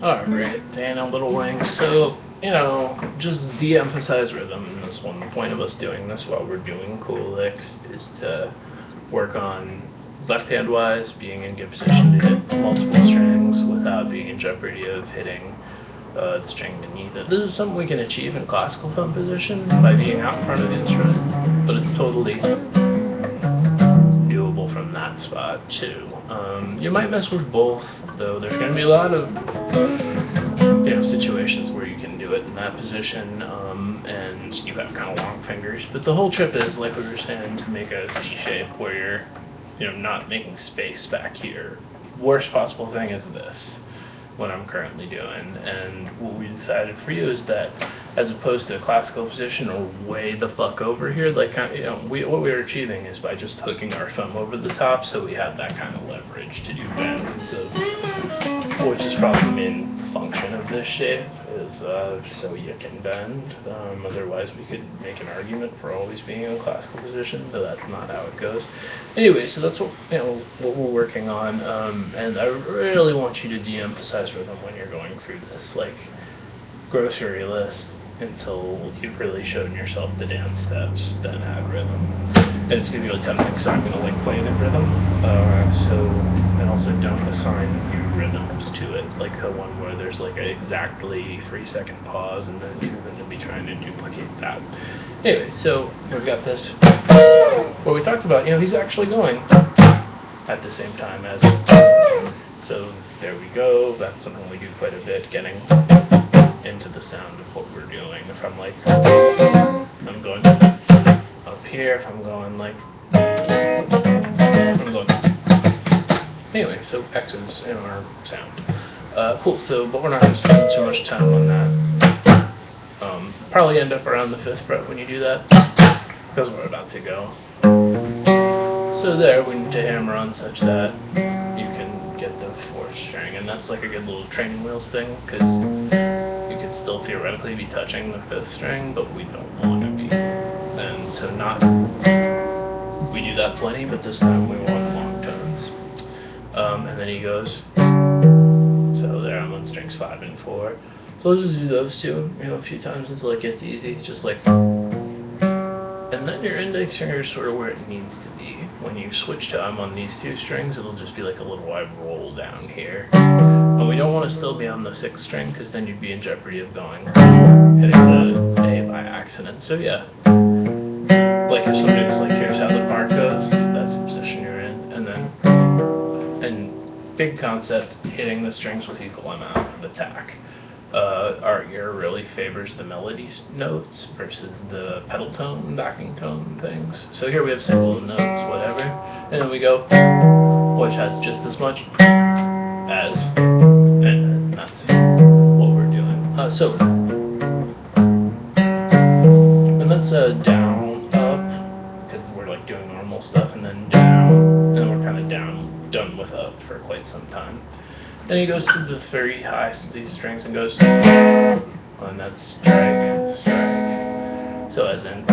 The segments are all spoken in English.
Alright, Dan on Little Wings. So, just de-emphasize rhythm in this one. The point of us doing this while we're doing cool licks is to work on left-hand wise, being in good position to hit multiple strings without being in jeopardy of hitting the string beneath it. This is something we can achieve in classical thumb position by being out in front of the instrument, but it's totally doable from that spot too. You might mess with both, though. There's going to be a lot of situations where you can do it in that position, and you have kind of long fingers. But the whole trip is, like we were saying, to make a C shape where you're, not making space back here. Worst possible thing is this, what I'm currently doing, and what we decided for you is that as opposed to a classical position or way the fuck over here, like what we were achieving is by just hooking our thumb over the top, so we have that kind of leverage to do bends, which is probably the main function of this shape, is so you can bend. Otherwise we could make an argument for always being in a classical position, but that's not how it goes. Anyway, so that's what we're working on, and I really want you to de-emphasize rhythm when you're going through this, like grocery list until you've really shown yourself the dance steps, then add rhythm. And it's going to be really tempting because I'm going to play it in rhythm, and also don't assign new rhythms to it, like the one where there's like an exactly 3-second pause and then you're going to be trying to duplicate that. Anyway, so we've got this where we talked about, he's actually going at the same time as, so there we go. That's something we do quite a bit, getting into the sound of what we're doing. If I'm I'm going up here, if I'm going anyway, so X is in our sound. Cool, but we're not going to spend too much time on that. Probably end up around the 5th fret when you do that, because we're about to go. So there, we need to hammer on such that you can get the 4th string, and that's like a good little training wheels thing, because you could still theoretically be touching the 5th string, but we don't want to be. And so we do that plenty, but this time we want long tones. And then he goes, so there I'm on strings 5 and 4. So let's just do those two, a few times until it gets easy, just like, and then your index finger is sort of where it needs to be. When you switch to I'm on these 2 strings, it'll just be like a little wide roll down here. And we don't want to still be on the 6th string, because then you'd be in jeopardy of hitting the A by accident. So yeah, like if somebody was like, here's how the part goes, that's the position you're in, and then, big concept, hitting the strings with equal amount of attack. Our ear really favors the melody notes versus the pedal tone, backing tone things. So here we have single notes, whatever, and then we go, which has just as much as, and that's what we're doing. And that's down, up, because we're doing normal stuff, and then down, and we're kind of done with up for quite some time. Then he goes to the very highest of these strings and goes, and that's strike, strike. So as in,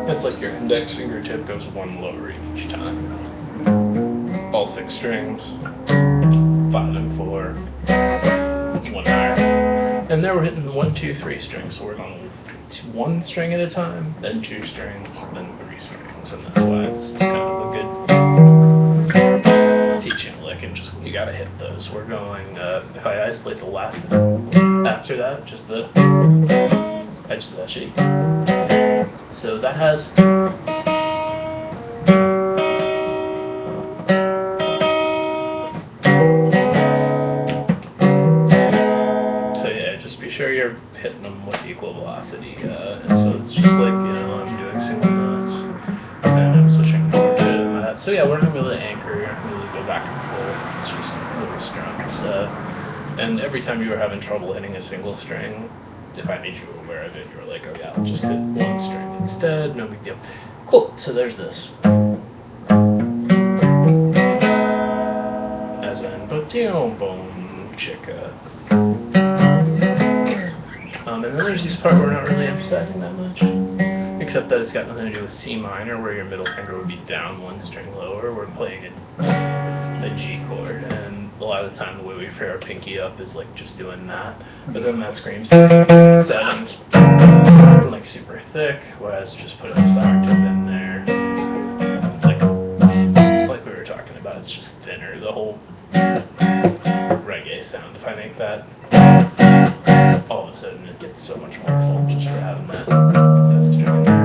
it's like your index fingertip goes 1 lower each time. All 6 strings, 5 and 4, 1 higher. And there we're hitting 1, 2, 3 strings, so we're going 1 string at a time, then 2 strings, then 3 strings, and that's why it's kind of a good teaching lick, and just, you gotta hit those. We're going, if I isolate the last after that, just the edge of that shape. So that has, so yeah, just be sure you're hitting them with equal velocity, and so it's just like, I'm doing single notes, and I'm switching forward to that. So yeah, we're not really anchor, you're not really go back and forth, it's just little strums. And every time you were having trouble hitting a single string, if I made you aware of it, you were like, oh yeah, I'll just hit 1 string instead, no big deal. Cool, so there's this. As in, boom, chicka. And then there's this part we're not really emphasizing that much, except that it's got nothing to do with C minor, where your middle finger would be down 1 string lower. We're playing it lot of the time the way we fare our pinky up is like just doing that, but then that screams 7s like super thick, whereas just putting this octave in there, it's like we were talking about, it's just thinner, the whole reggae sound. If I make that, all of a sudden it gets so much more full just for having that string in there.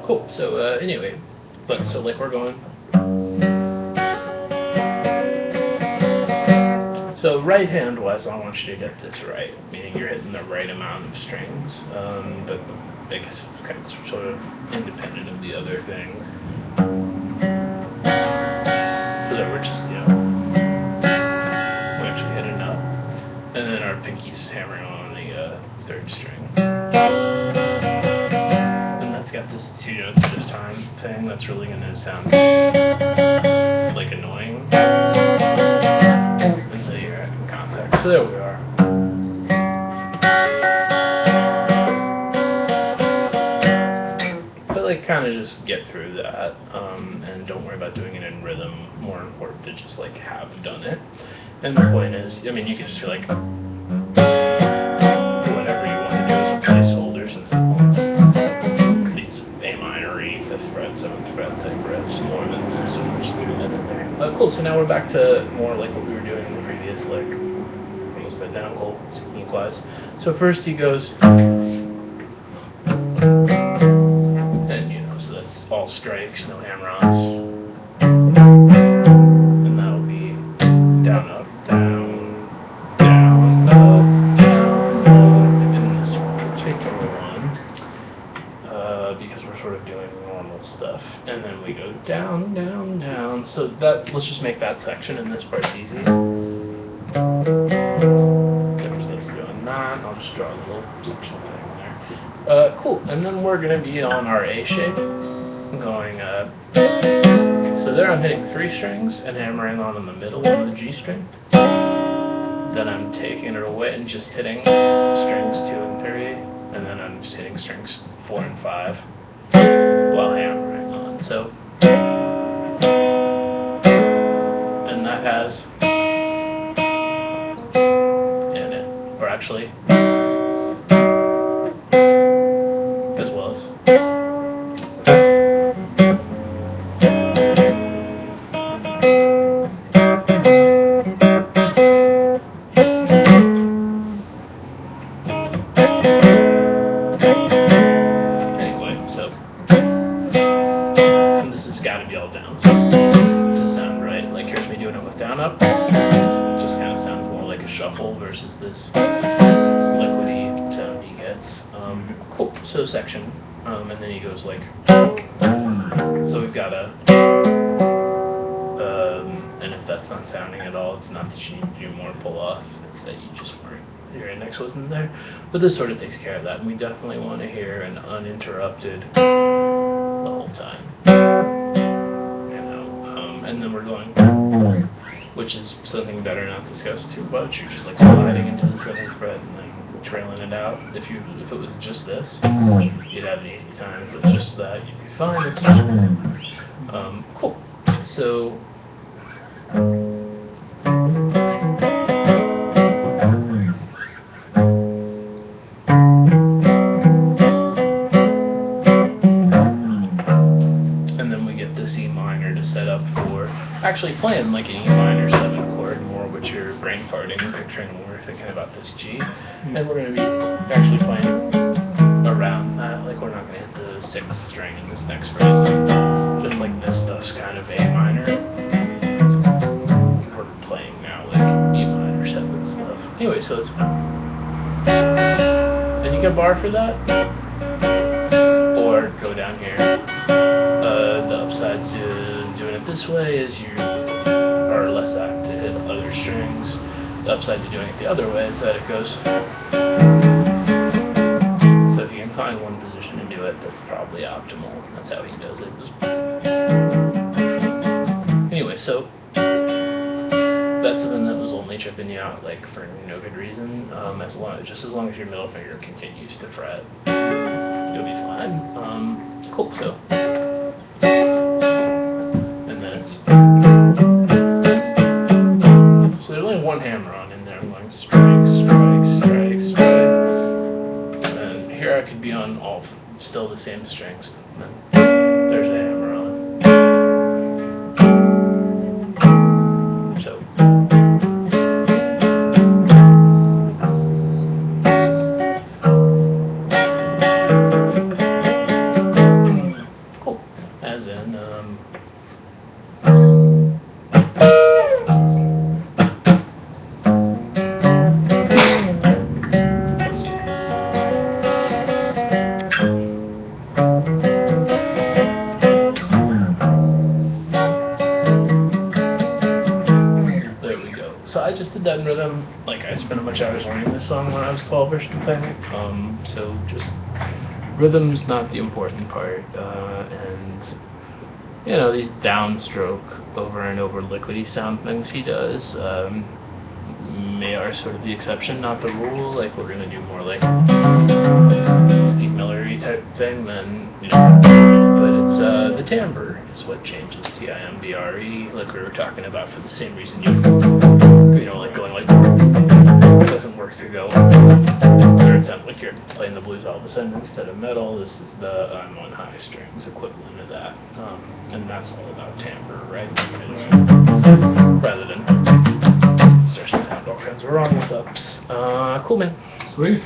Cool. So anyway, so like we're going. So right hand wise, I want you to get this right, meaning you're hitting the right amount of strings, but I guess it's kind of sort of independent of the other thing. So that we're just, we actually hit a nut, and then our pinky's hammering on the 3rd string. Got this 2 notes at a time thing that's really going to sound like annoying until you're in context. So there we are. But like kind of just get through that and don't worry about doing it in rhythm. More important to just like have done it. And the point is, I mean, you can just be like whatever you want to do as a placeholder since the point's 5th fret, 7th fret type riffs more than this, so we just threw that in there. Cool, so now we're back to more like what we were doing in the previous, like, almost identical technique-wise. So first he goes, and so that's all strikes, no hammer-ons. And that'll be down, up, down, down, up, down, up, in this particular one, because we're sort of doing stuff, and then we go down, down, down. So that, let's just make that section, and this part's easy. There's us doing that. I'll just draw a little section thing there. Cool. And then we're going to be on our A shape, going. So there, I'm hitting 3 strings and hammering on in the middle of the G string. Then I'm taking it away and just hitting strings 2 and 3, and then I'm just hitting strings 4 and 5. While hammering on, so, and that has in it, or actually, as well as. Got to be all down to sound right. Like here's me doing it with down up. It just kind of sounds more like a shuffle versus this liquidy sound he gets. Cool. So section, and then he goes like. So we've got a. And if that's not sounding at all, it's not that you need to do more pull off. It's that you just weren't. Your index wasn't there. But this sort of takes care of that, and we definitely want to hear an uninterrupted the whole time. And then we're going, which is something better not discussed too much. You're just like sliding into the 7th fret and then trailing it out. If it was just this, you'd have an easy time. If it was just that, you'd be fine. It's cool. So. Actually playing like an E minor 7 chord, more what you're brain farting, picturing when we're thinking about this G, and we're going to be actually playing around that, like we're not going to hit the 6th string in this next phrase, just like this stuff's kind of A minor, we're playing now like E minor 7 stuff. Anyway, so it's, and you can bar for that, or go down here. The upside to doing it this way is you are less apt to hit other strings. The upside to doing it the other way is that it goes. So if you can find one position to do it, that's probably optimal. That's how he does it. Anyway, so that's something that was only tripping you out like for no good reason. Just as long as your middle finger continues to fret, you'll be fine. Cool. So. down, all still the same strings. And then there's a hammer on. So. Cool. As in, so I just did that in rhythm. Like, I spent a bunch of hours learning this song when I was 12 or something. So just rhythm's not the important part. And you know, these downstroke over and over liquidy sound things he does are sort of the exception, not the rule. Like, we're gonna do more like Steve Miller-y type thing than, you know. But it's the timbre is what changes. Timbre, like we were talking about, for the same reason you know, like going like doesn't work to go. Or it sounds like you're playing the blues all of a sudden instead of metal. This is the on high strings equivalent of that, and that's all about timbre, right? Rather than starts to sound all kinds of wrong with ups. Cool, man. Sweet.